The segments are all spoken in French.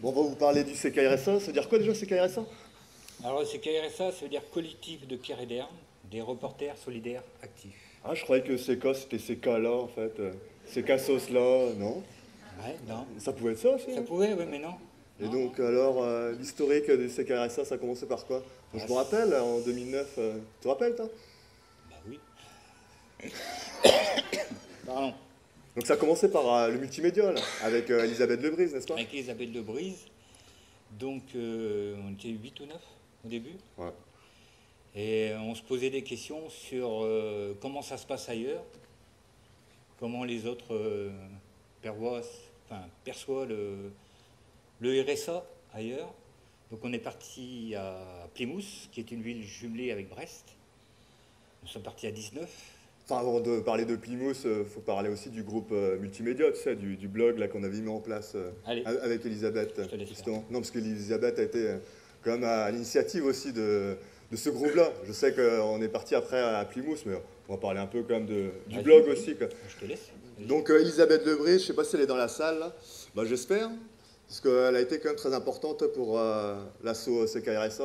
Bon, on va vous parler du CKRSA. Ça veut dire quoi déjà CKRSA? Alors, le CKRSA, ça veut dire collectif de Pierre et d'Erne, des reporters solidaires actifs. Ah, je croyais que CK c'était CK là en fait. CK sauce là, non? Ouais, non. Ça pouvait être ça aussi, Ça hein. pouvait, oui, mais non. Et Non, donc non. alors, l'historique du CKRSA, ça a commencé par quoi? Donc, je me rappelle, en 2009, tu te rappelles toi? Bah oui. Pardon. Donc ça a commencé par le multimédia, là, avec Elisabeth Lebrise, n'est-ce pas? Avec Elisabeth Lebrise. Donc, on était 8 ou 9 au début. Ouais. Et on se posait des questions sur comment ça se passe ailleurs, comment les autres perçoivent le RSA ailleurs. Donc on est parti à Plymouth, qui est une ville jumelée avec Brest. Nous sommes partis à 19. Enfin, avant de parler de Plymouth, il faut parler aussi du groupe multimédia, tu sais, du blog là, qu'on avait mis en place Allez. avec Elisabeth, Je te laisse justement. Non, parce qu'Elisabeth a été quand même à l'initiative aussi de ce groupe-là. Je sais qu'on est parti après à Plymouth, mais on va parler un peu quand même du Vas-y, blog oui. aussi, quoi. Je te laisse. Vas-y. Donc Elisabeth Lebris, je ne sais pas si elle est dans la salle, là. Bah, j'espère, parce qu'elle a été quand même très importante pour l'assaut CKRSA,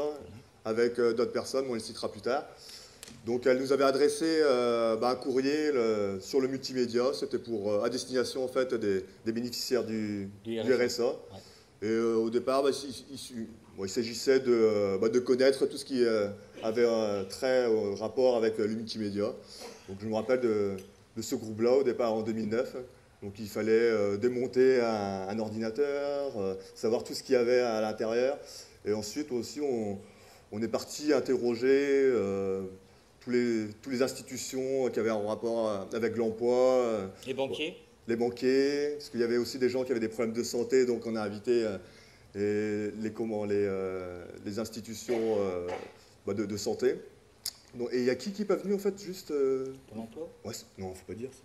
avec d'autres personnes, on les citera plus tard. Donc elle nous avait adressé un courrier sur le multimédia, c'était pour à destination en fait des bénéficiaires du RSA. Ouais. Et au départ, il s'agissait de connaître tout ce qui avait un très rapport avec le multimédia. Donc je me rappelle de ce groupe-là au départ en 2009. Donc il fallait démonter un ordinateur, savoir tout ce qu'il y avait à l'intérieur. Et ensuite aussi on est parti interroger tous les institutions qui avaient un rapport avec l'emploi. Les banquiers. Les banquiers, parce qu'il y avait aussi des gens qui avaient des problèmes de santé, donc on a invité les institutions de santé. Donc, et il y a qui n'est pas venu en fait juste Ton emploi. Ouais, non, faut pas dire ça.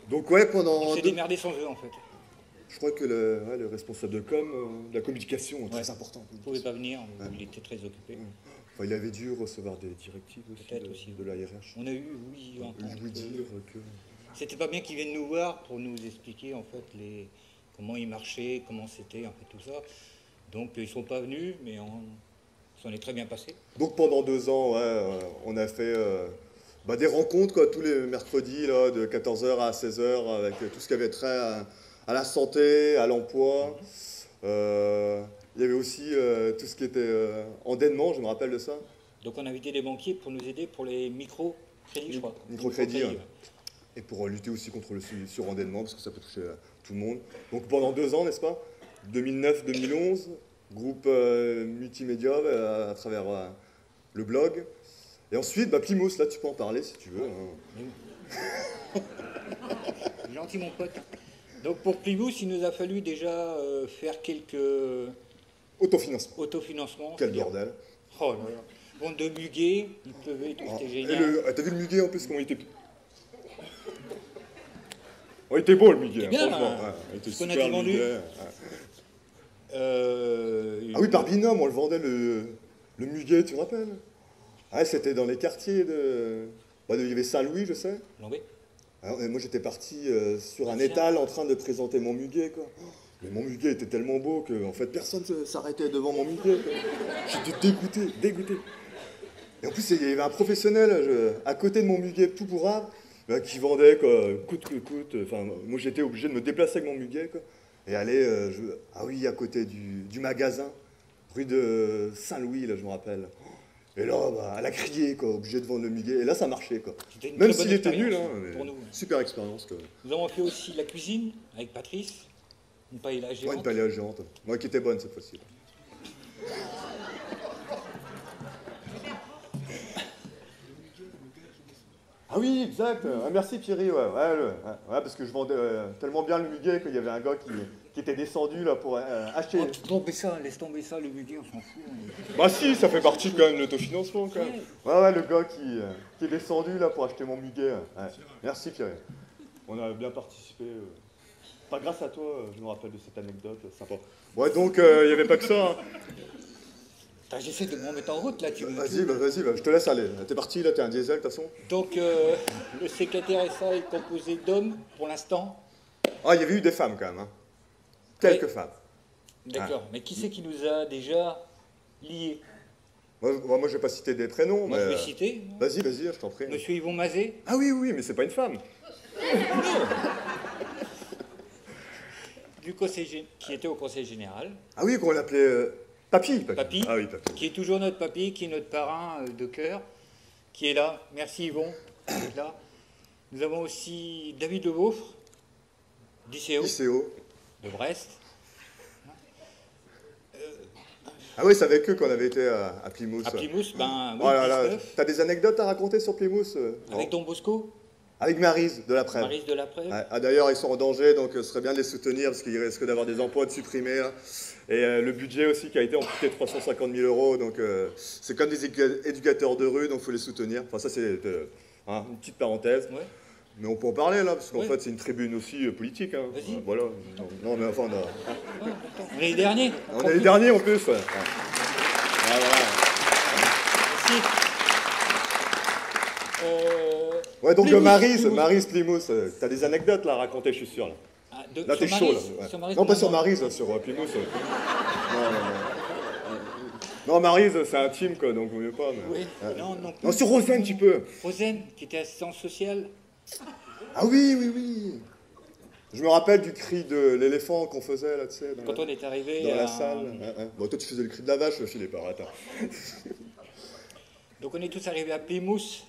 Donc ouais, pendant... On s'est démerdé sans eux en fait. Je crois que le responsable de com, de la communication, est très important. Il ne pouvait pas venir, il était très occupé. Enfin, il avait dû recevoir des directives Peut-être aussi aussi. de la RH. On a eu, oui, Lui dire que... C'était pas bien qu'ils viennent nous voir pour nous expliquer en fait comment ils marchaient, comment c'était, en fait tout ça. Donc ils sont pas venus, mais on s'en est très bien passé. Donc pendant 2 ans, on a fait des rencontres quoi, tous les mercredis là, de 14h à 16h avec tout ce qui avait trait à la santé, à l'emploi. Il y avait aussi tout ce qui était endettement, je me rappelle de ça. Donc on a invité des banquiers pour nous aider pour les micro-crédits, je crois. Microcrédit, ouais. Et pour lutter aussi contre le surendettement, parce que ça peut toucher tout le monde. Donc pendant 2 ans, n'est-ce pas? 2009-2011, groupe multimédia à travers le blog. Et ensuite, Plymouth, là tu peux en parler si tu veux. Hein. Gentil mon pote. Donc pour Plymouth, il nous a fallu déjà faire quelques autofinancements. Quel bordel. Oh là là. Bande de muguets, il pleuvait, tout c'était Et génial. t'as vu le muguet en plus, comment il était... Oh, il était beau le muguet, bien, franchement. hein. Ouais, il était Ce qu'on a super, dit le vendu. muguet. Ah oui, par binôme, on le vendait le muguet, tu te rappelles? Ah, c'était dans les quartiers de... il y avait Saint-Louis, je sais. Lambé. Alors, et moi, j'étais parti sur un étal en train de présenter mon muguet, quoi. Mais mon muguet était tellement beau que, en fait, personne ne s'arrêtait devant mon muguet, quoi. J'étais dégoûté. Et en plus, il y avait un professionnel à côté de mon muguet tout bourrard qui vendait, quoi, coûte que coûte. Enfin, moi, j'étais obligé de me déplacer avec mon muguet, quoi, et aller, à côté du magasin, rue de Saint-Louis, là, je me rappelle. Et là, elle a crié, quoi, obligé de vendre le muguet. Et là, ça marchait, quoi. Même s'il était nul, hein, pour nous. super expérience, quoi. Nous avons fait aussi la cuisine avec Patrice, une paella géante. Ouais, une paella géante. Moi, qui était bonne cette fois-ci. Ah oui, exact. Merci Thierry. Ouais, parce que je vendais tellement bien le muguet qu'il y avait un gars qui était descendu là pour acheter. Oh, laisse tomber ça, le muguet, on s'en fout. Bah si, ça fait partie quand même de l'autofinancement quand même. Ouais, le gars qui est descendu là pour acheter mon muguet. Ouais. Merci Thierry. On a bien participé. Pas grâce à toi, je me rappelle de cette anecdote sympa. Ouais, donc il n'y avait pas que ça. Hein. J'essaie de me remettre en route là, tu veux. Vas-y, je te laisse aller. T'es parti là, t'es un diesel de toute façon. Donc le CKRSA est composé d'hommes pour l'instant, Ah, il y avait eu des femmes quand même. Hein. Quelques Oui. femmes. D'accord. Mais qui c'est qui nous a déjà liés? Moi, je vais pas citer des prénoms, Moi, mais... je vais citer. Vas-y, vas-y, je t'en prie. Monsieur Yvon Mazet, Ah oui, oui, mais c'est pas une femme. qui était au Conseil général, Ah oui, qu'on l'appelait Papy. Papy, Ah oui, Papy. qui est toujours notre papy, qui est notre parrain de cœur, qui est là. Merci Yvon d'être là. Nous avons aussi David Le Beaufre, d'ICO, ICO. de Brest. Ah oui, c'est avec eux qu'on avait été à Plymouth. À Plymouth, ben, oui, Oh là là, 19, t'as des anecdotes à raconter sur Plymouth avec non Don Bosco, Avec Maryse de la Presse. Maryse de la Prève. Ouais. Ah, d'ailleurs, ils sont en danger, donc ce serait bien de les soutenir parce qu'ils risquent d'avoir des emplois de supprimés. Là. Et le budget aussi qui a été amputé de 350 000 euros, donc c'est comme des éducateurs de rue, donc il faut les soutenir. Enfin, ça, c'est une petite parenthèse. Ouais. Mais on peut en parler là, parce qu'en Ouais. fait, c'est une tribune aussi politique. Hein. Vas-y. Voilà. Non, mais enfin, On est les derniers. on est les derniers en plus. Ouais. Ah, voilà. Merci. Ouais, donc Plymouth, Maryse Plymouth, t'as des anecdotes là à raconter, je suis sûr. Là, là t'es sur chaud là. Maryse, Ouais. sur Maryse, Non, pas sur non. Maryse, sur Plymouth. Non, non, non. Non, Maryse, c'est intime quoi, donc vaut mieux pas. Mais... Oui, Ouais. non, non. Non, sur Rosen, tu peux. Rosen, qui était assistante sociale. Ah oui, oui, oui. Je me rappelle du cri de l'éléphant qu'on faisait là, tu sais, Quand on est arrivé dans à... la salle. Ouais. Bon, toi, tu faisais le cri de la vache, Philippe, pas attends. Donc on est tous arrivés à Plymouth,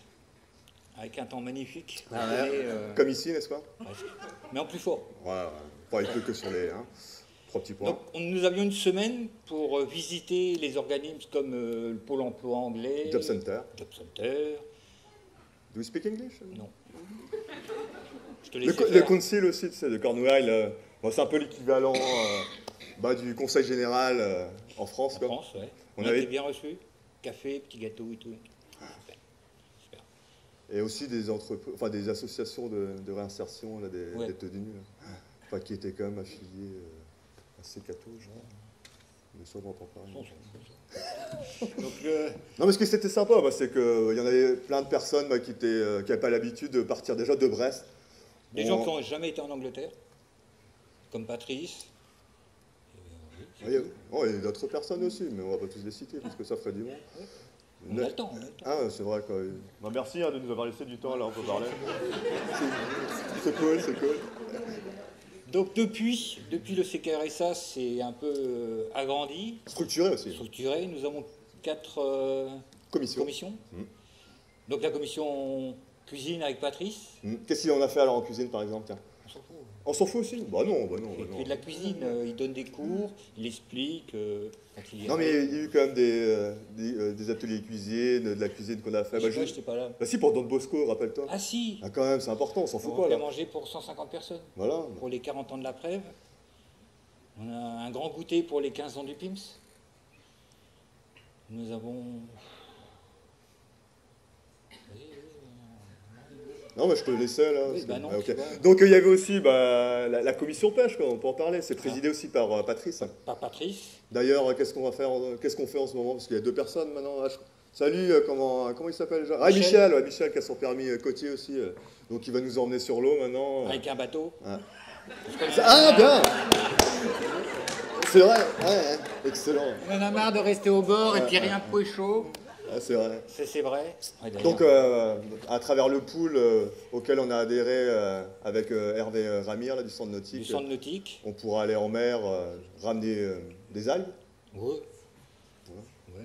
avec un temps magnifique. Ah On ouais. est, Comme ici, n'est-ce pas? presque. Mais en plus fort. Ouais, ouais. Pas il pleut que sur les 3 petits points. Donc nous avions une semaine pour visiter les organismes comme le Pôle emploi anglais. Job Center. Job Center. Do you speak English? Non. Je te Le, laisse le faire. Council aussi, tu sais, de Cornouailles, bon, c'est un peu l'équivalent du Conseil général en France. En Quoi. France, ouais. On On a avait- été bien reçus. Café, petit gâteau et tout. Super. Super. Et aussi des associations de réinsertion, là, des Ouais. têtes de nuit, là. Enfin, qui étaient quand même affiliées à ces cathos, genre. Mais ça, on n'entend pas rien. Donc, Non, mais ce qui c'était sympa, c'est qu'il y en avait plein de personnes qui n'avaient pas l'habitude de partir déjà de Brest. des gens qui n'ont jamais été en Angleterre, comme Patrice. Il y a d'autres personnes aussi, mais on va pas tous les citer, parce que ça ferait du monde. On a le temps, on a le temps. Ah, c'est vrai, quoi. Bah, merci de nous avoir laissé du temps, là, on peut parler. C'est cool, c'est cool. Donc depuis le CKRSA, c'est un peu agrandi, Structuré aussi. structuré. Nous avons 4 Commission. commissions. Donc la commission cuisine avec Patrice. Qu'est-ce qu'on a fait alors en cuisine, par exemple, tiens? On s'en fout. On s'en fout aussi? Bah non, bah non. Il Bah non. fait de la cuisine, il donne des cours, il explique quand il y Non, mais il y a eu quand même des ateliers cuisine, de la cuisine qu'on a fait. Je Bah, sais pas, j'étais pas là. bah si, pour Don Bosco, rappelle-toi. Ah si, Ah, quand même, c'est important, on s'en fout on pas, a là. mangé pour 150 personnes. Voilà. Pour les 40 ans de la Prève. On a un grand goûter pour les 15 ans du PIMS. Nous avons... Non, mais je te laissais, là. Oui, parce bah que- non, ah, ok. tu vois. Donc, il y avait aussi la commission pêche, quoi, on peut en parler. C'est présidé aussi par Patrice. Par Patrice. D'ailleurs, qu'est-ce qu'on va faire, qu'est-ce qu'on fait en ce moment? Parce qu'il y a 2 personnes maintenant. Ah, salut, comment il s'appelle déjà? Ah, Michel. Michel, ouais, Michel qui a son permis côtier aussi. Donc il va nous emmener sur l'eau maintenant. Avec un bateau. Ah. Parce qu'on Ah, bien! C'est vrai, ouais, excellent. on en a marre de rester au bord et puis rien de chaud. Ah, c'est vrai. C'est vrai. Ouais, d'ailleurs. Donc, à travers le pool auquel on a adhéré avec Hervé Ramire là, du centre nautique, du centre nautique. on pourra aller en mer, ramener des algues. Ouais. Ouais.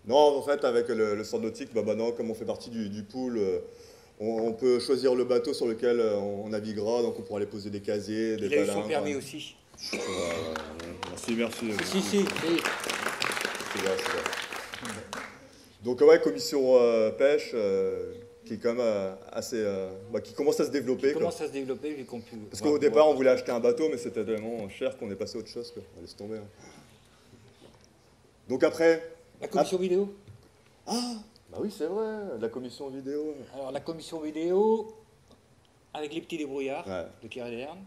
Non, en fait, avec le centre nautique, bah non, comme on fait partie du pool, on peut choisir le bateau sur lequel on naviguera, donc on pourra aller poser des casiers, des Il a eu son palanques. permis aussi. Merci. Si. C'est vrai. Donc ouais, commission pêche, qui est quand même qui commence à se développer. Il quoi. commence à se développer vu qu'on peut... Parce qu'au départ, on voulait acheter un bateau, mais c'était tellement cher qu'on est passé à autre chose. Quoi. Laisse tomber. Hein. Donc après... La commission vidéo. Ah, bah oui, c'est vrai, la commission vidéo. Alors la commission vidéo, avec les petits débrouillards Ouais. de Kéréderne.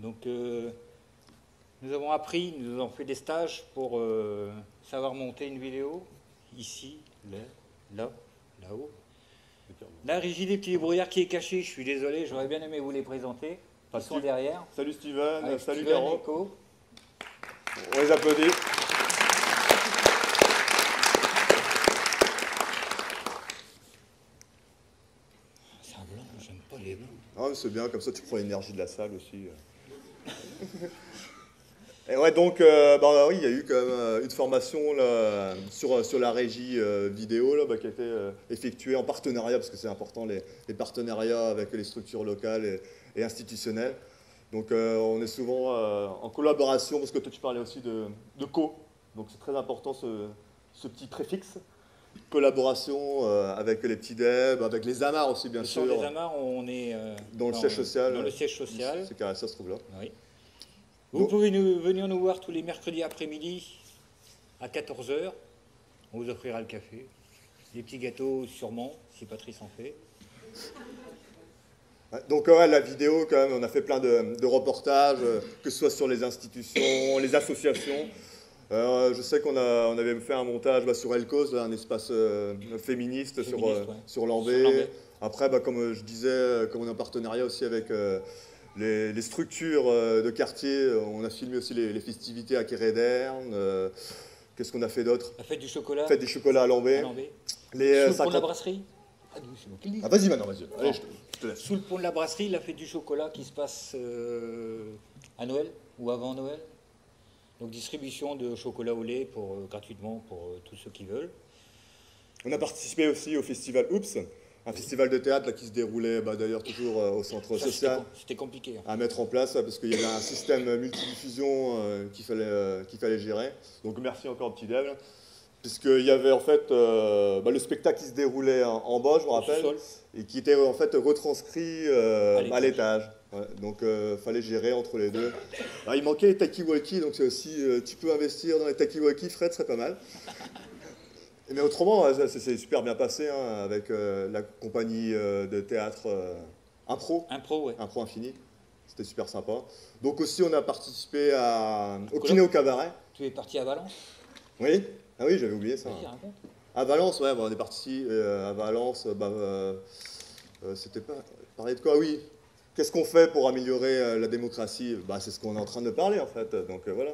Donc nous avons appris, nous avons fait des stages pour savoir monter une vidéo. Ici, là, là-haut. La régie des petits débrouillards qui est cachée, je suis désolé, j'aurais bien aimé vous les présenter. Ils sont derrière. Salut Steven, Avec salut Steven, Caro. Nico. On les applaudit. C'est un blanc, j'aime pas les blancs. Ah, mais c'est bien, comme ça tu prends l'énergie de la salle aussi. Et ouais, donc, bah, oui, il y a eu quand même une formation là, sur la régie vidéo là, bah, qui a été effectuée en partenariat, parce que c'est important les partenariats avec les structures locales et institutionnelles. Donc on est souvent en collaboration, parce que toi tu parlais aussi de co, donc c'est très important ce petit préfixe. Collaboration avec les petits devs, avec les amarres aussi bien sûr. Sur les amarres, on est dans le siège social. Dans le siège social. C'est carré, ça se trouve là. Oui. Vous pouvez venir nous voir tous les mercredis après-midi à 14 h. On vous offrira le café. Des petits gâteaux sûrement, si Patrice en fait. Donc ouais, la vidéo, quand même, on a fait plein de reportages, que ce soit sur les institutions, les associations. Je sais qu'on avait fait un montage sur Elcos, un espace féministe sur Lambé. Après, bah, comme je disais, comme on est en partenariat aussi avec les structures de quartier, on a filmé aussi les festivités à Kéréderne. Qu'est-ce qu'on a fait d'autre? La fête du chocolat. Fête du chocolat à Lambé. Sous le pont de la brasserie. Ah, vas-y maintenant, vas-y. Allez, je te laisse. Sous le pont de la brasserie, la fête du chocolat qui se passe à Noël ou avant Noël. Donc distribution de chocolat au lait gratuitement pour tous ceux qui veulent. On a participé aussi au festival Oups, un festival de théâtre là, qui se déroulait d'ailleurs toujours au centre social. C'était compliqué. Hein. À mettre en place parce qu'il y avait un système multidiffusion qu'il fallait gérer. Donc merci encore au petit dev. Puisqu'il y avait en fait le spectacle qui se déroulait en bas, je me rappelle, et qui était en fait retranscrit à l'étage. Ouais, donc fallait gérer entre les deux. Alors, il manquait les talkie-walkie, donc c'est aussi tu peux investir dans les talkie-walkie, Fred, serait pas mal. Mais autrement, c'est super bien passé hein, avec la compagnie de théâtre Impro. Ouais. Impro Infini. C'était super sympa. Donc aussi, on a participé au Kiné au Cabaret. Tu es parti à Valence? Oui. Ah oui, j'avais oublié ça. Vas-y, raconte. À Valence, ouais, on est parti à Valence. C'était pas... Parler de quoi? Oui. Qu'est-ce qu'on fait pour améliorer la démocratie? C'est ce qu'on est en train de parler, en fait. Donc voilà.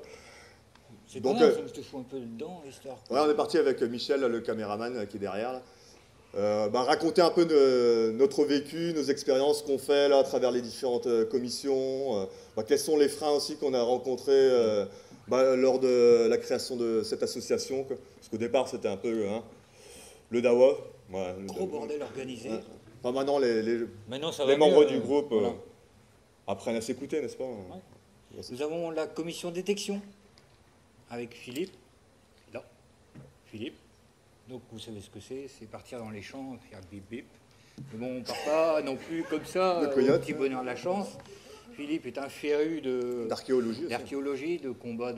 C'est pas mal, je te fous un peu dedans, l'histoire. Ouais, on est parti avec Michel, le caméraman qui est derrière. Là. Raconter un peu notre vécu, nos expériences qu'on fait là, à travers les différentes commissions. Quels sont les freins aussi qu'on a rencontrés lors de la création de cette association. Parce qu'au départ, c'était un peu le DAWA. Ouais, gros bordel organisé. Ouais. Enfin, maintenant, les membres du groupe apprennent à s'écouter, n'est-ce pas? Ouais. Nous avons la commission détection avec Philippe. Là, Philippe. Donc vous savez ce que c'est partir dans les champs, faire bip bip. Mais bon, on ne part pas non plus comme ça, au petit bonheur de la chance. Philippe est un féru d'archéologie, de combat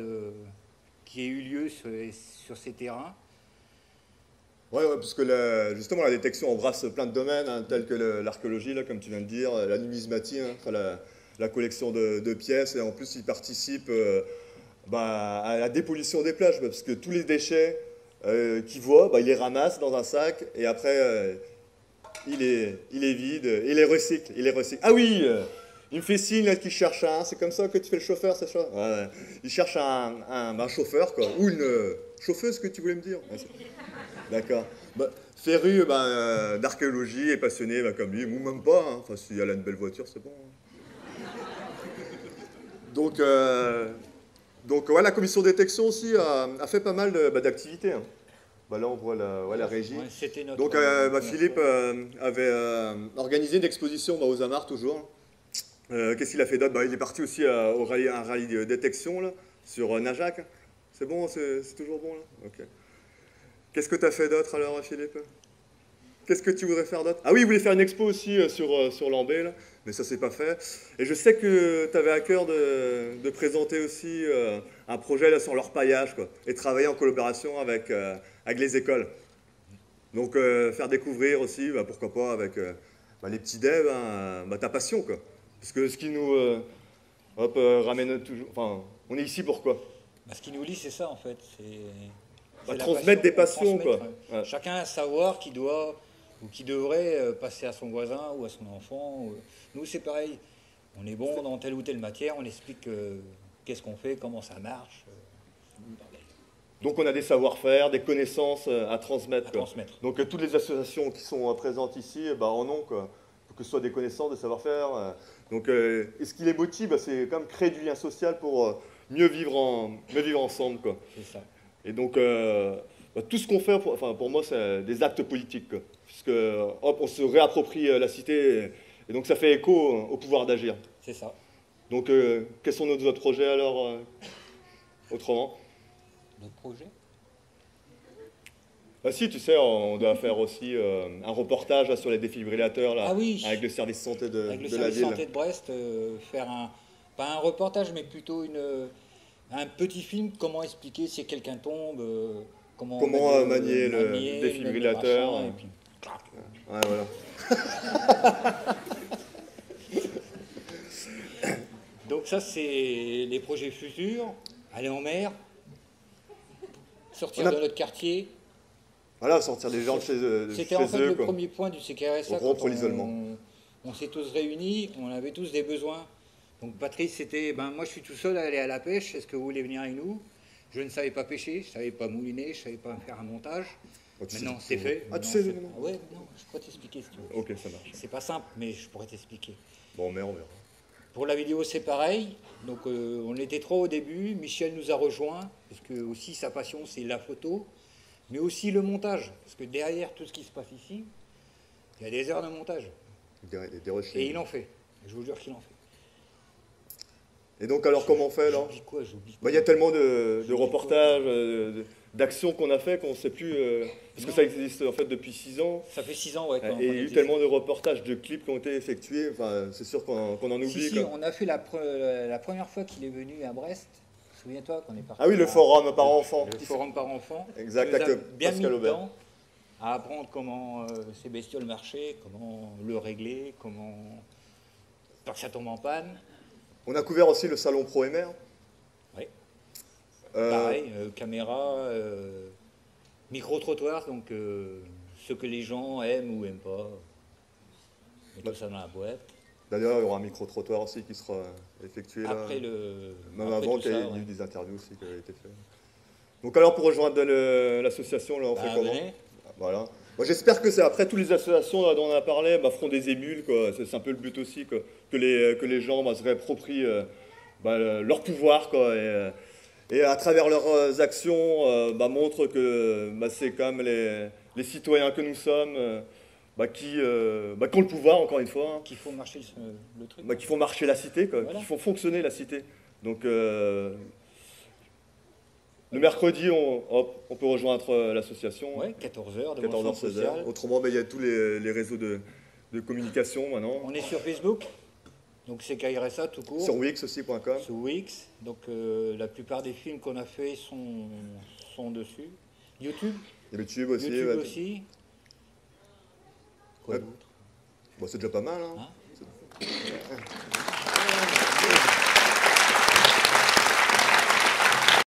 qui a eu lieu sur ces terrains. Ouais, parce que justement la détection embrasse plein de domaines, hein, tels que l'archéologie, comme tu viens de dire, la numismatie, hein, la collection de pièces, et en plus il participe à la dépollution des plages, parce que tous les déchets qu'il voit, il les ramasse dans un sac, et après il est vide, il les recycle. Ah oui, il me fait signe qu'il cherche c'est comme ça que tu fais le chauffeur, c'est ça? Ouais. Il cherche un chauffeur, quoi, ou une chauffeuse, que tu voulais me dire. D'accord. Féru d'archéologie et passionné comme lui, ou même pas, hein. Enfin, si elle a une belle voiture, c'est bon. Hein. Donc ouais, la commission de détection aussi a fait pas mal d'activités. Hein. Là, on voit la régie. Ouais, donc Philippe avait organisé une exposition aux Amarres, toujours. Qu'est-ce qu'il a fait d'autre? Il est parti aussi à un rallye de détection là, sur Najac. C'est bon, c'est toujours bon là. Ok. Qu'est-ce que tu as fait d'autre alors, Philippe? Qu'est-ce que tu voudrais faire d'autre? Ah oui, il voulait faire une expo aussi sur Lambé, là, mais ça s'est pas fait. Et je sais que tu avais à cœur de présenter aussi un projet là, sur l'orpaillage, quoi, et travailler en collaboration avec les écoles. Donc faire découvrir aussi, pourquoi pas, avec les petits devs, ta passion, quoi. Parce que ce qui nous ramène toujours... Enfin, on est ici pourquoi? Ce qui nous lie, c'est ça, en fait. C'est transmettre des passions, quoi. Ouais. Chacun a un savoir qui doit ou qui devrait passer à son voisin ou à son enfant. Nous, c'est pareil. On est bon dans telle ou telle matière, on explique qu'est-ce qu'on fait, comment ça marche. Donc on a des savoir-faire, des connaissances à transmettre. À Quoi. transmettre. Donc toutes les associations qui sont présentes ici en ont, quoi. Que ce soit des connaissances, des savoir-faire. Donc, et ce qui les motive, c'est quand même créer du lien social pour mieux vivre ensemble. Quoi. C'est ça. Et donc tout ce qu'on fait, pour moi, c'est des actes politiques. Quoi. Puisque hop, on se réapproprie la cité et donc ça fait écho au pouvoir d'agir. C'est ça. Donc quels sont nos autres projets alors autrement? Notre projet? Ah si, tu sais, on doit faire aussi un reportage là, sur les défibrillateurs là, Ah oui. avec le service santé de, Avec le de la service ville. santé de Brest, faire pas un reportage, mais plutôt un petit film, comment expliquer si quelqu'un tombe, comment manier le défibrillateur. machin, et puis, clac. Ouais, voilà. Donc ça, c'est les projets futurs. Aller en mer, sortir de notre quartier. Voilà, sortir des gens de chez eux. C'était en fait le premier point du CKRSA. Rompre l'isolement. On s'est tous réunis, on avait tous des besoins. Donc Patrice, c'était, moi je suis tout seul à aller à la pêche, est-ce que vous voulez venir avec nous? Je ne savais pas pêcher, je ne savais pas mouliner, je ne savais pas faire un montage. Maintenant c'est fait. Ah, tu sais, non. Ouais, non, je pourrais t'expliquer si tu veux. Ok, ça marche. C'est pas simple, mais je pourrais t'expliquer. Bon, mais on verra. Pour la vidéo, c'est pareil. Donc, on était trois au début. Michel nous a rejoints, parce que aussi sa passion, c'est la photo, mais aussi le montage. Parce que derrière tout ce qui se passe ici, il y a des heures de montage. Des rushings. Et il en fait. Je vous jure qu'il en fait. Et donc, alors, comment on fait là? J'oublie quoi? Il y a tellement de reportages, d'actions qu'on a fait qu'on ne sait plus. Parce que ça existe en fait depuis 6 ans. Ça fait 6 ans, ouais. Et il y a eu tellement de reportages, de clips qui ont été effectués. Enfin, c'est sûr qu'on en oublie. Si, on a fait la première fois qu'il est venu à Brest. Souviens-toi qu'on est parti. Ah oui, le forum par enfant. Le forum par enfant. Exact, Nous a avec bien Pascal mis le Aubert. temps à apprendre comment ces bestioles marchaient, comment le régler, comment pas que ça tombe en panne. On a couvert aussi le salon Pro MR. Oui. Pareil, caméra, micro-trottoir, donc ce que les gens aiment ou aiment pas. Et tout ça dans la boîte. D'ailleurs, il y aura un micro-trottoir aussi qui sera effectué là. Après Même après avant, tout il y a ça, eu ouais. des interviews aussi qui avaient été faites. Donc alors, pour rejoindre l'association, là, on fait comment? venez. Voilà. Moi, j'espère que c'est après toutes les associations là, dont on a parlé feront des émules, quoi. C'est un peu le but aussi, quoi. Que les gens se réapproprient leur pouvoir, quoi. Et à travers leurs actions, montrent que c'est quand même les citoyens que nous sommes qui ont le pouvoir, encore une fois. Hein. Qu'il faut marcher le truc. Qui font marcher la cité, quoi, Voilà. qui font fonctionner la cité. Donc, le mercredi, on peut rejoindre l'association. Ouais, 14h, de 14h, 16h. Autrement, il y a tous les réseaux de communication maintenant. On est sur Facebook, donc c'est KRSA tout court. Sur wix.com. Sur Wix, donc la plupart des films qu'on a fait sont dessus. YouTube. YouTube aussi. YouTube ouais. aussi. Quoi Ouais. d'autre? Bon, c'est déjà pas mal. Hein. Hein